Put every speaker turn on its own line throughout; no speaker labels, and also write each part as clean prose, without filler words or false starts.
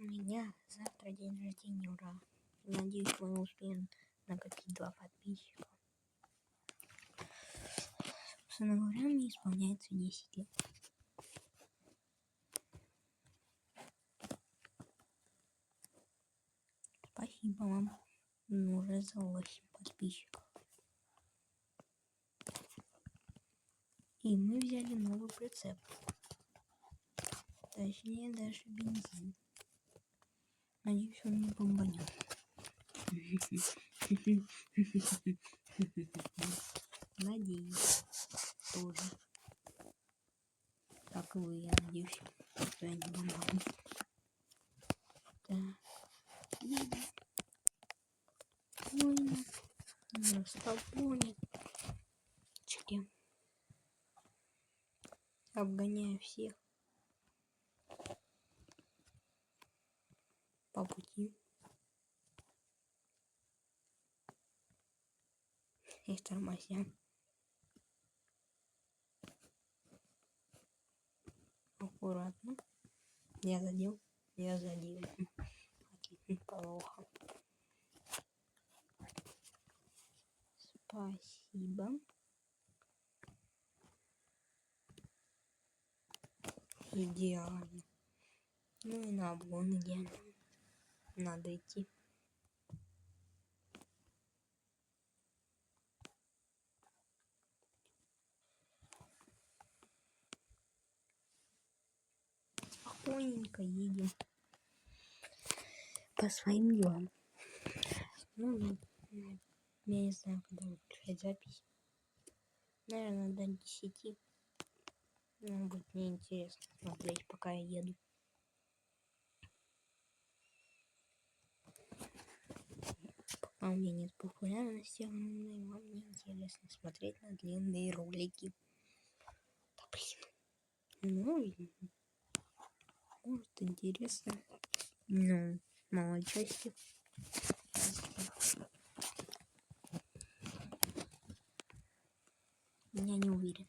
У меня завтра день рождения, ура! Надеюсь, мы успеем накопить 2 подписчика. Собственно говоря, мне исполняется 10 лет. Спасибо вам уже за 8 подписчиков. И мы взяли новый прицеп. Точнее, даже бензин. Надеюсь, он не бомбанет. Надеюсь. Тоже. Как и вы, я надеюсь, что я не бомбану. Так. Понял. Расслабоне. Чики. Обгоняю всех. По пути. И тормозя. Аккуратно. Я задел. Плохо. Спасибо. Идеально. Ну и на обгон идеально. Надо идти. Спокойненько едем по своим делам. Ну, я не знаю, когда выключать запись. Наверное, до 10. Ну, будет мне интересно смотреть, пока я еду. Пока у меня нет популярности, вам не интересно смотреть на длинные ролики. Да блин. Ну, может, интересно. Ну, мало части. Я не уверен.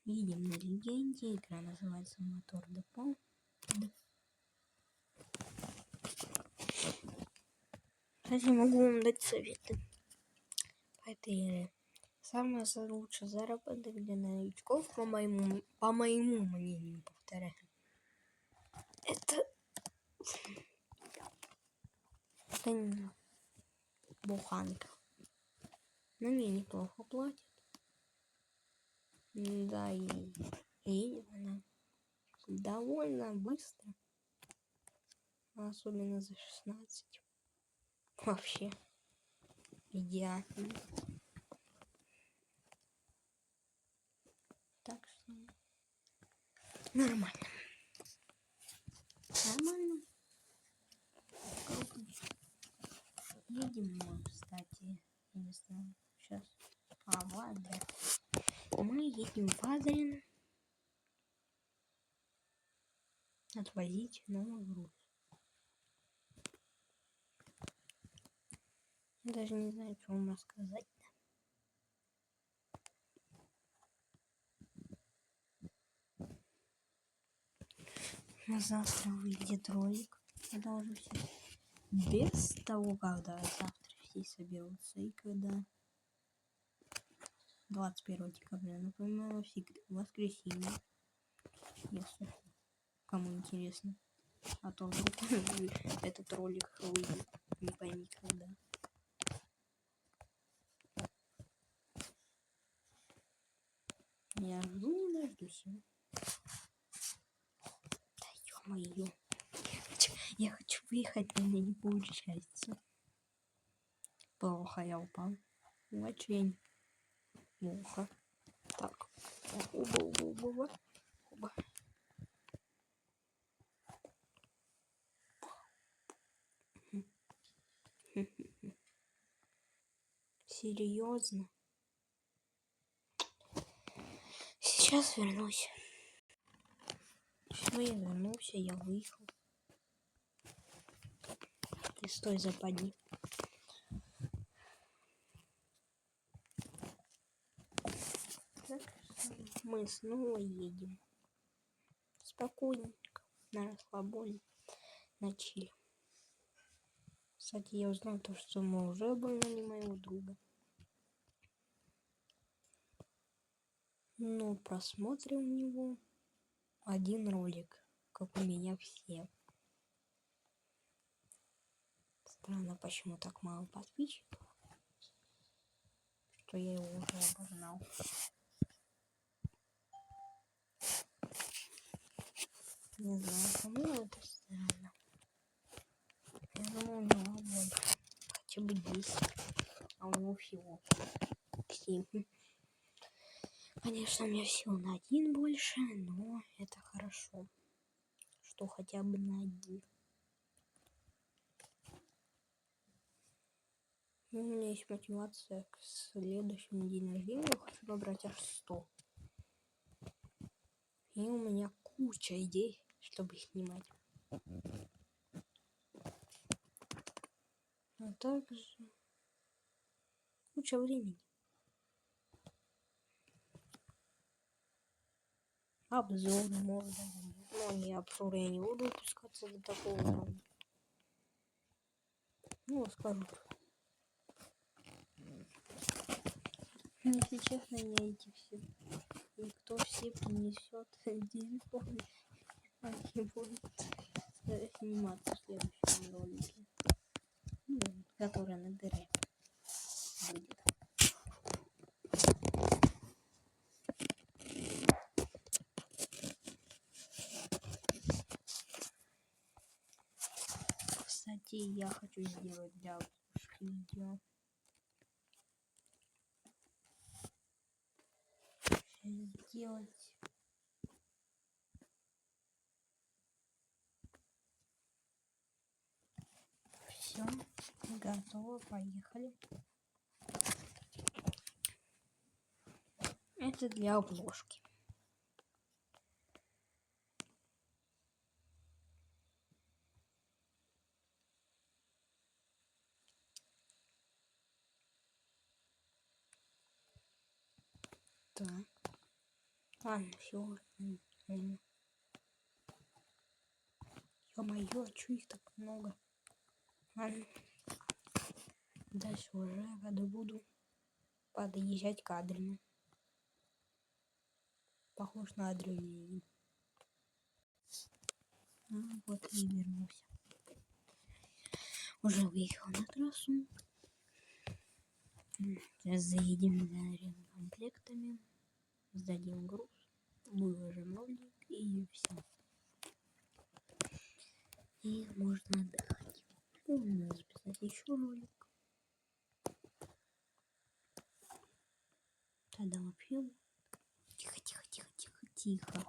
Едем на легенде. Игра называется Мотор Депо. Кстати, могу вам дать советы по этой игре. Самый лучший заработок для новичков, по моему мнению, повторяю. Это буханка. Но мне неплохо платят. Да, и едет она довольно быстро. Особенно за 16. Вообще идеально. Так что нормально. Нормально. Едем мы, кстати, я не знаю, сейчас. В Адрин. Мы едем в Адрин отвозить новый груз. Я даже не знаю, что вам рассказать. На завтра выйдет ролик. Когда уже все. Без того, когда завтра все соберутся. И когда 21 декабря, напоминаю, воскресенье. Если кому интересно. А то вдруг этот ролик выйдет. Не пойми когда. Я жду, не дождусь. Да ё-моё. Я хочу выехать, но мне не получается. Плохо я упал. Очень плохо. Так. Оба. Серьезно? Сейчас вернусь. Все, я вернулся, я выехал. Ты стой, запади. Так, мы снова едем. Спокойненько, на расслабоне, на чиле. Кстати, я узнал то, что мы уже обманули моего друга. Но просмотрим у него один ролик, как у меня все. Странно, почему так мало подписчиков, что я его уже обогнал. Не знаю, по-моему, это странно. Я думал, у него больше. Хотя бы 10. А у него всего 7. Конечно, у меня всего на 1 больше, но это хорошо, что хотя бы на 1. У меня есть мотивация к следующему дню рождения. Я хочу набрать аж 100. И у меня куча идей, чтобы снимать. А также куча времени. Обзор можно. Но не обзор, я не буду опускаться до такого уровня. Ну, скажу. Если честно, я эти все. Никто все принесет телефон. Они будут сниматься в следующем ролике. Ну, который на дыре будет. Кстати, я хочу сделать для видео. Сделать все готово, поехали. Это для обложки. Так. Ладно, все. Ё-моё, чё их так много? Ладно. Дальше уже, когда буду подъезжать к Адрину. Похож на адреналин. Вот и вернулся. Уже выехал на трассу. Сейчас заедем за комплектами, сдадим груз, выложим ролик и все. И можно отдыхать. Можно записать еще ролик. Тогда вообще тихо.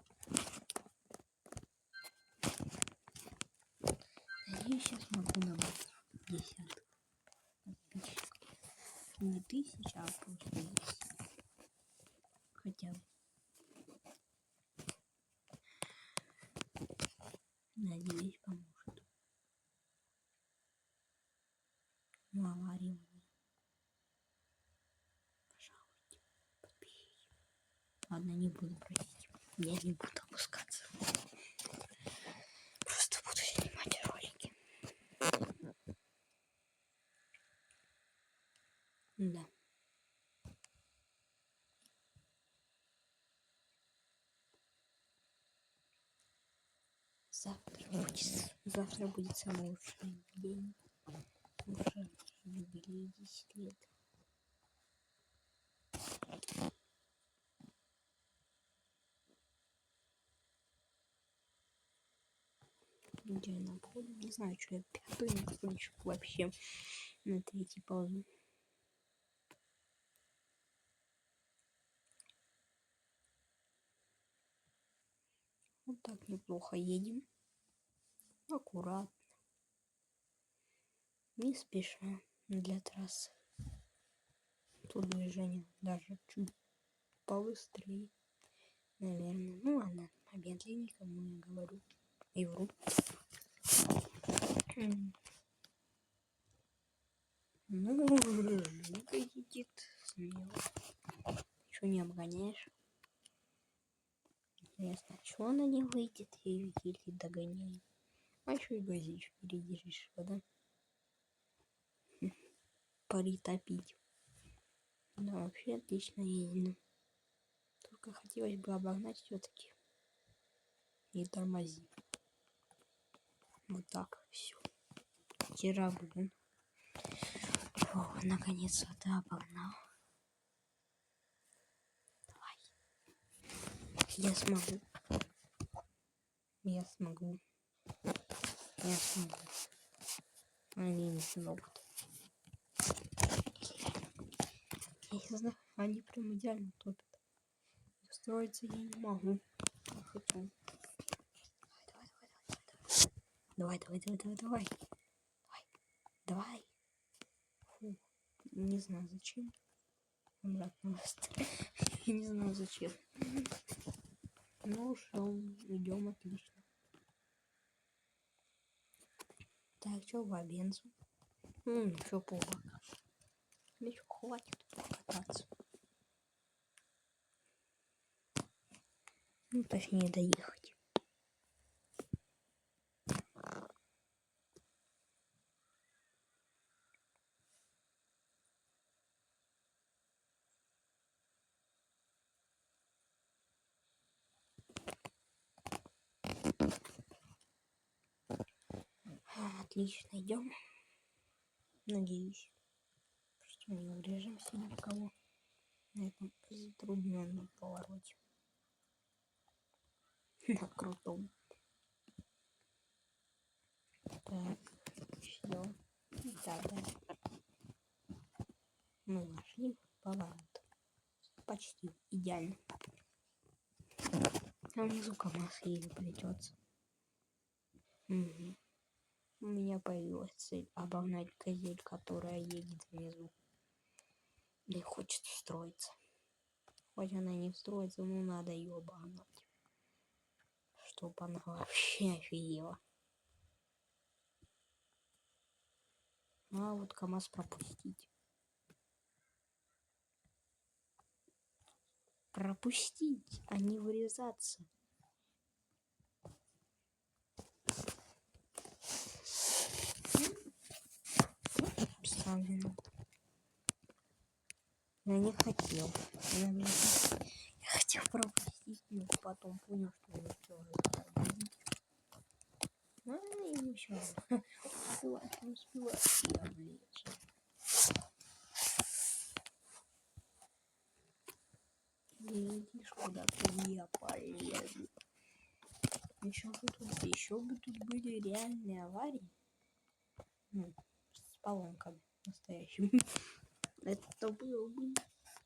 Надеюсь, сейчас могу набрать 10 подписчиков. Не 1000, а просто 10. Хотя бы. Надеюсь, поможет. Ну, авария. Пожалуйста, подпишитесь. Ладно, не буду просить. Я не буду опускаться. Просто буду снимать ролики. Да. Завтра будет самый лучший день. Уже юбилей 10 лет. Идеально погода. Не знаю, что я пятую не закончу вообще на 3-й паузу. Вот так неплохо едем. Аккуратно. Не спеша для трассы. Тут движение даже чуть побыстрее, наверное. Ну ладно, помедленнее, кому я говорю. И вру. Ну, Жека едет смело. Еще не обгоняешь. Интересно, что она не выйдет и еле догоняет. А еще и газик впереди решила, да? Притопить. Да, вообще отлично едем. Только хотелось бы обогнать все-таки. И тормози. Вот так, все. Тирабун. О, наконец-то ты обогнал. Давай. Я смогу. Я смогу. Я смогу. Они не смогут. Я не знаю, они прям идеально топят. Устроиться я не могу. Не хочу. Давай. Давай. Фу. Не знаю зачем. Обратно я не знаю зачем. Ну ушел. Идем отлично. Так, что по бензу? Еще плохо. Еще хватит покататься. Ну, точнее доехать. Отлично, идем. Надеюсь, что не врежемся ни в кого на этом затрудненном повороте. На крутом. Так, все. Да. Мы вошли в поворот. Почти идеально. А внизу КамАЗ еле плетется. Угу. У меня появилась цель обогнать газель, которая едет внизу. И хочет встроиться. Хоть она не встроится, но надо ее обогнать. Чтоб она вообще офигела. А вот КамАЗ пропустить. Пропустить, а не вырезаться. Сам виноват. Я не хотел. Я хотел пропустить, но потом понял, что я все уже пропустил. И все. Не успевать. Я влез. Видишь, куда-то я полезу. Еще бы тут были реальные аварии. С поломками настоящими. Это было бы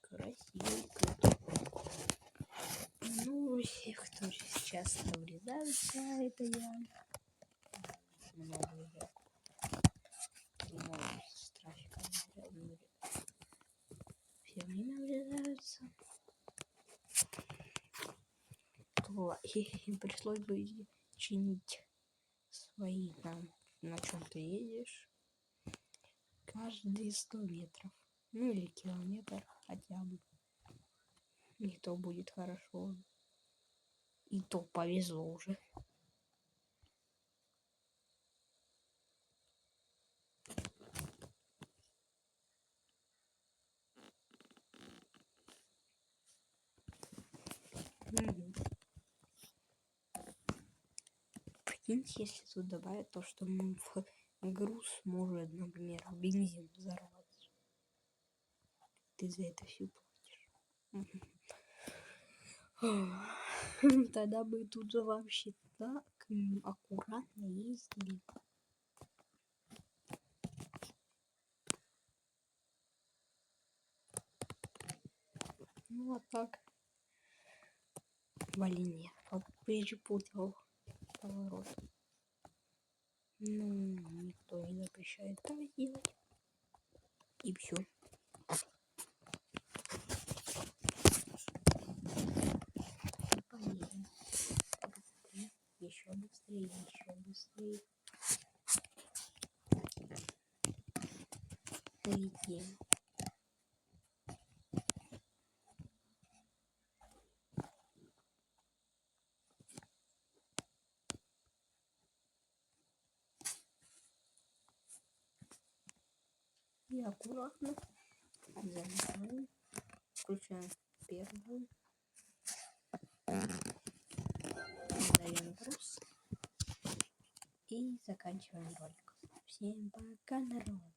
красивенько. Ну, все, кто сейчас врезаются, это я. Много людей. Много с трафиком в мире. Все время врезаются. Им пришлось бы чинить свои там, на чем ты едешь, каждые 100 метров. Ну или километр хотя бы. И то будет хорошо. И то повезло уже. Прикиньте, если тут добавят то, что груз может, например, бензин взорваться. Ты за это все платишь. Тогда бы тут вообще так аккуратно ездили. Ну вот так. Блин, я перепутал поворот. Ну, никто не запрещает так делать. И все. Поедем. Еще быстрее. Летим. И аккуратно залезаем. Включаем первую. Даем груз. И заканчиваем ролик. Всем пока, народ.